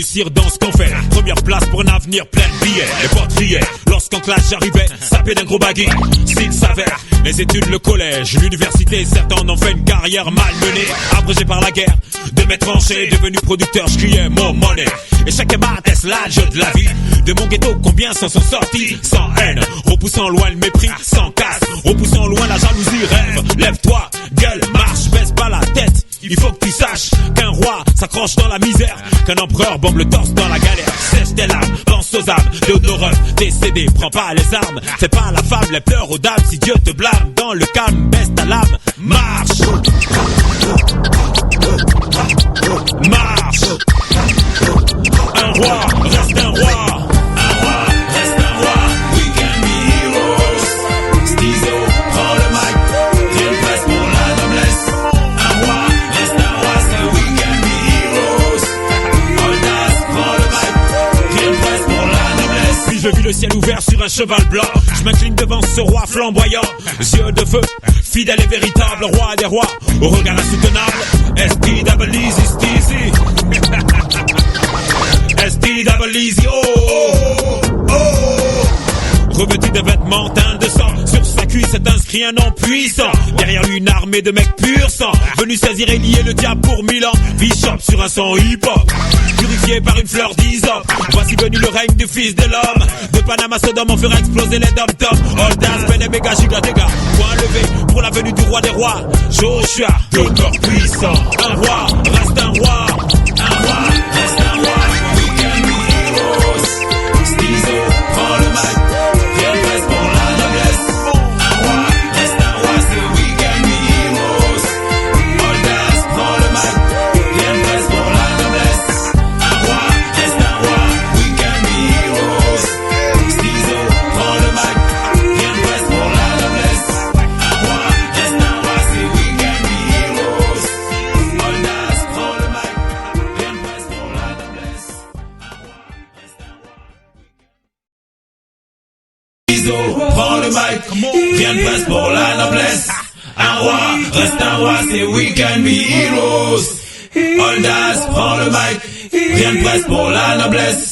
réussir dans ce qu'on fait. Première place pour un avenir plein de billets. Les potes riaient lorsqu'en classe j'arrivais, sapé d'un gros baggy. S'il s'avère, les études, le collège, l'université, certains en ont fait une carrière malmenée. Abrégé par la guerre, de mes tranchées, devenu producteur, je criais mon monnaie. Et chacun m'atteste l'âge de la vie. De mon ghetto, combien s'en sont sortis sans haine, repoussant loin le mépris, sans casse, repoussant loin la jalousie. Rêve, lève-toi, gueule, marche, baisse pas la tête. Il faut que tu saches qu'un roi s'accroche dans la misère, qu'un empereur bombe le torse dans la galère. Sèche tes larmes, pense aux âmes de Odorov, décédé, prends pas les armes. Fais pas la femme, les pleurs aux dames. Si Dieu te blâme, dans le calme, baisse ta lame. Marche, marche. Un roi reste un roi. Un roi reste un roi. We can be heroes. Stizo, prends le mic. Rien de place pour la noblesse. Un roi reste un roi. C'est we can be heroes. Oldas, prends le mic. Rien de place pour la noblesse. Puis je vis le ciel ouvert sur un cheval blanc. Je m'incline devant ce roi flamboyant. Yeux de feu, fidèle et véritable, roi des rois, au regard insoutenable. S-T-double-Easy, Steezy. S-T-double-Easy, oh, oh, oh. Revêtu de vêtements teints de sang, sur sa cuisse est inscrit un nom puissant. Derrière lui une armée de mecs pur sang, venu saisir et lier le diable pour 1000 ans. Bishop sur un son hip-hop, purifié par une fleur d'hysope. Voici venu le règne du fils de l'homme. De Panama Sodome on fera exploser les dom-toms. All dance, ben et méga giga dégâts. Point levé pour la venue du roi des rois. Joshua, le corps puissant. Un roi reste un roi. Un roi reste un roi. We can be heroes. Stizo, prends le mic. Rien de place pour la noblesse. Un roi reste un roi. C'est we can be heroes. All dance, prends le mic. Rien de place pour la noblesse. Un roi reste un roi. We can be heroes. Stizo, prends le mic. Rien de place pour la noblesse. Un roi reste un roi. C'est we can be heroes. All dance, prends le mic. Rien de place pour la noblesse. Un roi reste un roi. Stizo, prends le mic. Rien de place pour la noblesse. Un roi reste un roi. C'est we can be heroes. All dance, prends le mic. Rien de place pour la noblesse.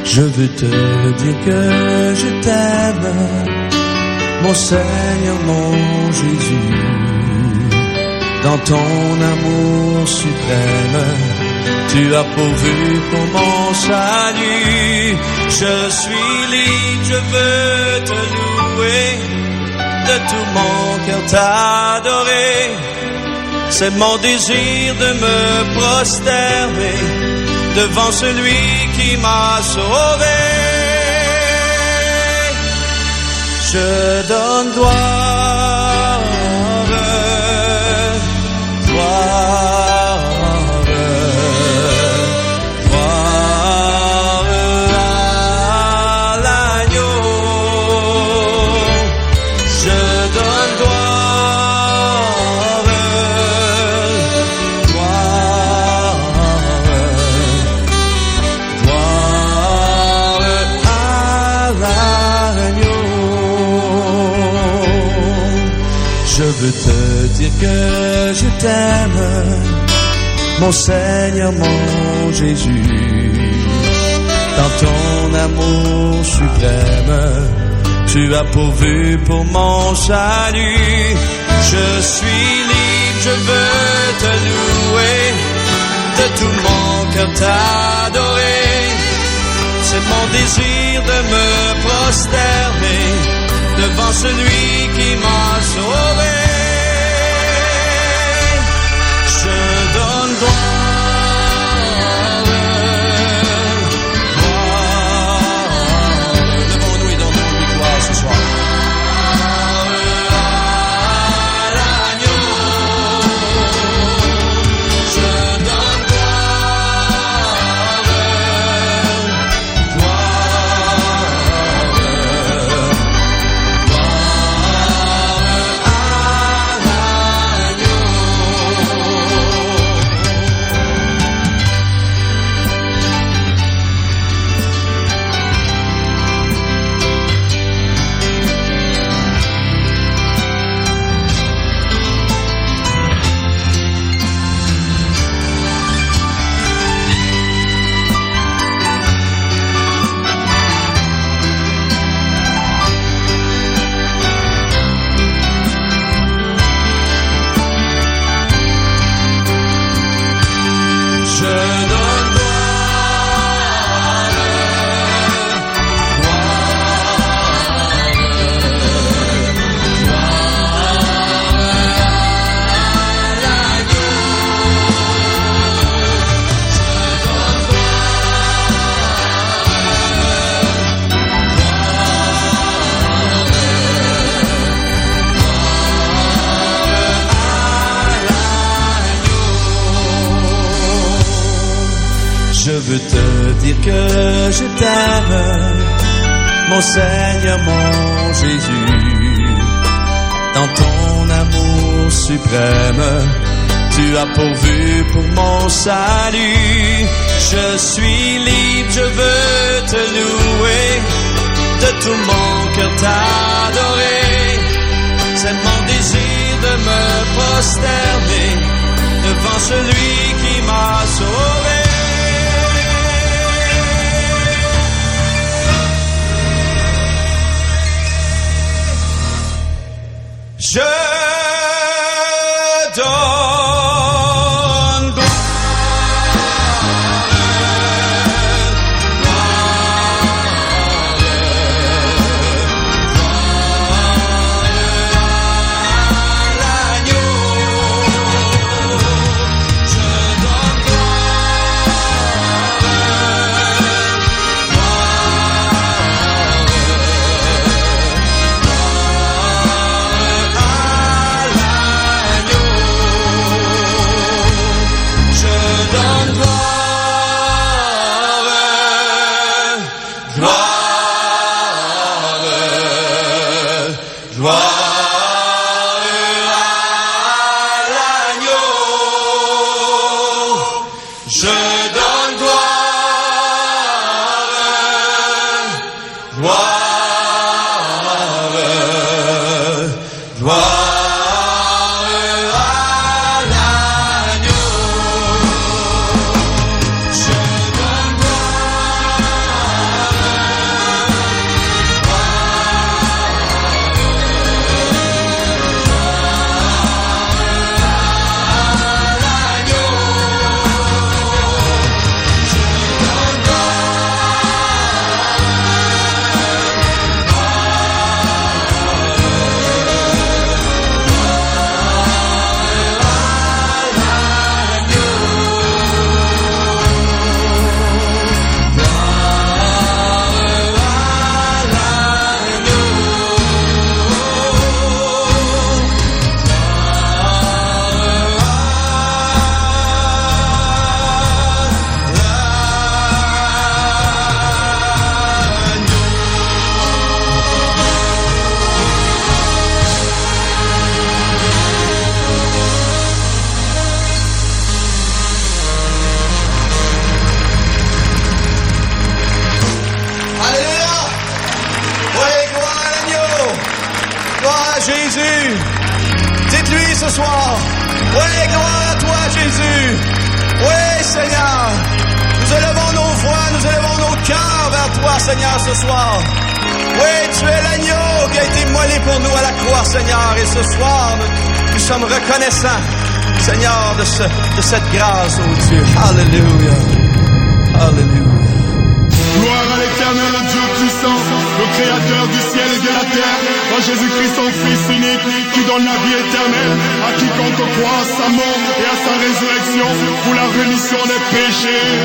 Je veux te dire que je t'aime, mon Seigneur, mon Jésus. Dans ton amour suprême, tu as pourvu pour mon salut. Je suis libre, je veux te louer, de tout mon cœur t'adorer. C'est mon désir de me prosterner devant celui qui m'a sauvé. Je donne gloire, gloire. Je veux te dire que je t'aime, mon Seigneur, mon Jésus. Dans ton amour suprême, tu as pourvu pour mon salut. Je suis libre, je veux te louer, de tout mon cœur t'adorer. C'est mon désir de me prosterner devant celui qui m'a sauvé. Je donne gloire, levons-nous et donnons-lui gloire ce soir. Je veux te dire que je t'aime, mon Seigneur, mon Jésus. Dans ton amour suprême, tu as pourvu pour mon salut. Je suis libre, je veux te louer, de tout mon cœur t'adorer. C'est mon désir de me prosterner devant celui qui m'a sauvé. Je donne gloire, Jésus. ce soir. Oui, gloire à toi, Jésus. Oui, Seigneur. Nous élevons nos voix, nous élevons nos cœurs vers toi, Seigneur, ce soir. Oui, tu es l'agneau qui a été immolé pour nous à la croix, Seigneur. Et ce soir, nous sommes reconnaissants, Seigneur, de cette grâce, oh Dieu. Alléluia. Alléluia. Gloire à l'Éternel, Dieu puissant, le Créateur du ciel et de la terre, en Jésus-Christ son Fils unique, qui donne la vie éternelle à quiconque croit à sa mort et à sa résurrection pour la rémission des péchés.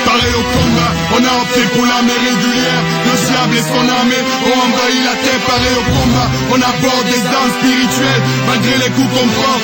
Pareil au combat, on a opté pour l'armée régulière. Le diable et son armée ont envahi la terre. Pareil au combat, on aborde des armes spirituelles. Malgré les coups qu'on prend,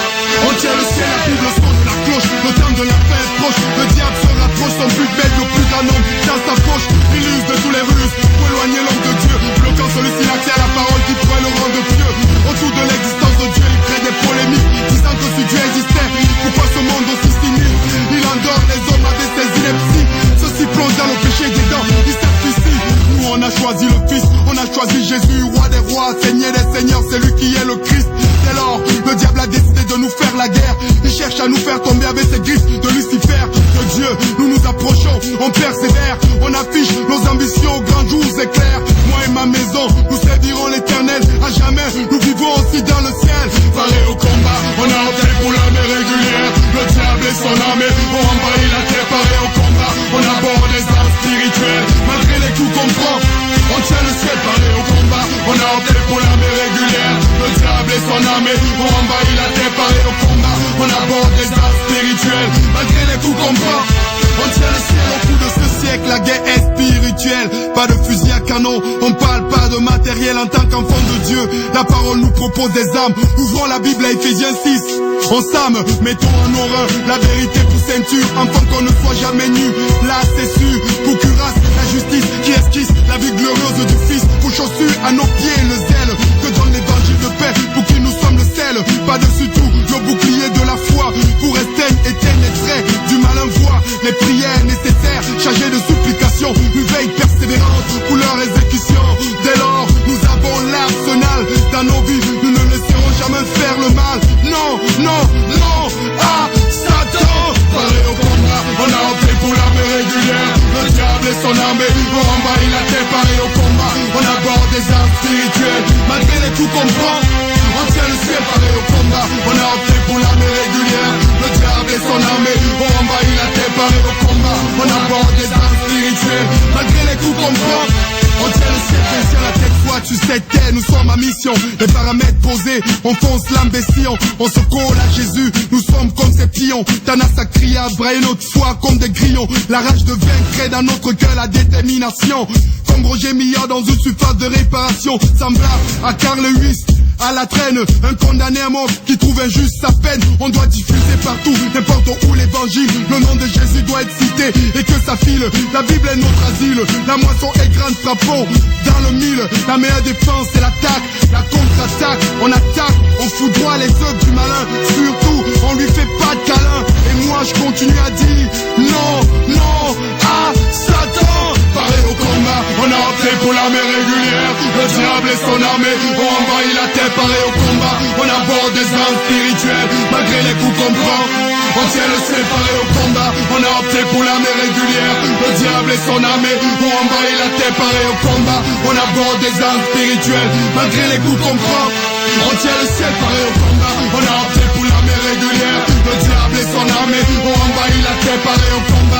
on tient le ciel à plus de son de la cloche. Le temps de la fin est proche. Le diable se rapproche, son but bête, le plus grand nombre dans sa poche. Il use de tous les ruses pour éloigner l'homme de Dieu, bloquant celui-ci l'accès à la parole qui pourrait le rendre pieux. Autour de l'existence de Dieu, il crée des polémiques, disant que si Dieu existait, pourquoi ce monde aussi cynique? Il endort les hommes avec ses inepties. Ceux-ci plongent dans le péché des dents, ils sacrifient. Nous on a choisi le Fils, on a choisi Jésus, roi des rois, Seigneur des seigneurs, c'est lui qui est le Christ. Dès lors, le diable a décidé de nous faire la guerre. Il cherche à nous faire tomber avec ses griffes de Lucifer. De Dieu, nous nous approchons, on persévère, on affiche nos ambitions, grands jours éclairs. Moi et ma maison, nous servirons l'Éternel à jamais, nous vivrons aussi dans le ciel. Pareil au combat, on a opté pour l'armée régulière. Le diable et son armée ont envahi la terre. Pareil au combat, on aborde des armes spirituelles. Malgré les coups qu'on prend, on tient le ciel. Pareil au combat, on a opté pour l'armée régulière. Le diable et son armée ont envahi la terre. Pareil au combat, on aborde des armes spirituelles. Malgré les coups qu'on prend, on tient le ciel. Au coup de ce siècle, la guerre est spirituelle. Pas de fusil à canon, on parle pas de matériel. En tant qu'enfant de Dieu, la parole nous propose des armes. Ouvrons la Bible à Ephésiens 6. On s'arme, mettons en horreur la vérité pour ceinture, afin qu'on ne soit jamais nu. Là c'est sûr, pour cuirasse, la justice qui esquisse la vie glorieuse du Fils. Pour chaussures à nos pieds le zèle que donne l'évangile de paix, pour qui nous sommes le sel. Par-dessus tout, le bouclier de la foi, pour éteindre les traits du malin voix. Les prières nécessaires, chargées de supplications, une veille persévérante pour leur exécution. Dès lors, nous avons l'arsenal dans nos vies, nous ne laisserons jamais faire le mal. Non, non, non, à Satan. Pareil au combat, on a opté pour l'armée régulière. Le diable et son armée ont envahi la terre. Pareil au combat, on aborde des armes spirituelles. Malgré les coups qu'on prend, on tient le ciel. Pareil au combat, on a opté pour l'armée régulière. Le diable et son armée ont envahi la terre. Pareil au combat, on aborde des armes spirituelles. Malgré les coups qu'on prend, on tient le ciel, sur la tête, toi tu sais t'es, nous sommes à mission. Les paramètres posés, on fonce l'imbécile. On se colle à Jésus, nous sommes comme ces pions. Thanas a crié à brailler notre foi comme des grillons. La rage de vaincre crée dans notre cœur la détermination. Comme Roger Millard dans une surface de réparation. Semblable à Carl Lewis, à la traîne, un condamné à mort qui trouve injuste sa peine. On doit diffuser partout, n'importe où l'évangile. Le nom de Jésus doit être cité et que ça file. La Bible est notre asile, la moisson est grande, frappons dans le mille. La meilleure défense c'est l'attaque, la contre-attaque. On attaque, on foudroie les œuvres du malin. Surtout, on lui fait pas de câlin. Et moi je continue à dire non, non, à Satan. Pareil au combat, on a opté pour l'armée régulière. Le diable et son armée ont envahi la terre. Pareil au combat, on aborde des armes spirituelles. Malgré les coups qu'on prend, on tient le ciel. Pareil au combat, on a opté pour l'armée régulière. Le diable et son armée ont envahi la terre. Pareil au combat, on aborde des armes spirituelles. Malgré les coups qu'on prend, on tient le ciel. Pareil au combat, on a opté pour l'armée régulière. Le diable et son armée ont envahi la terre. Pareil au combat,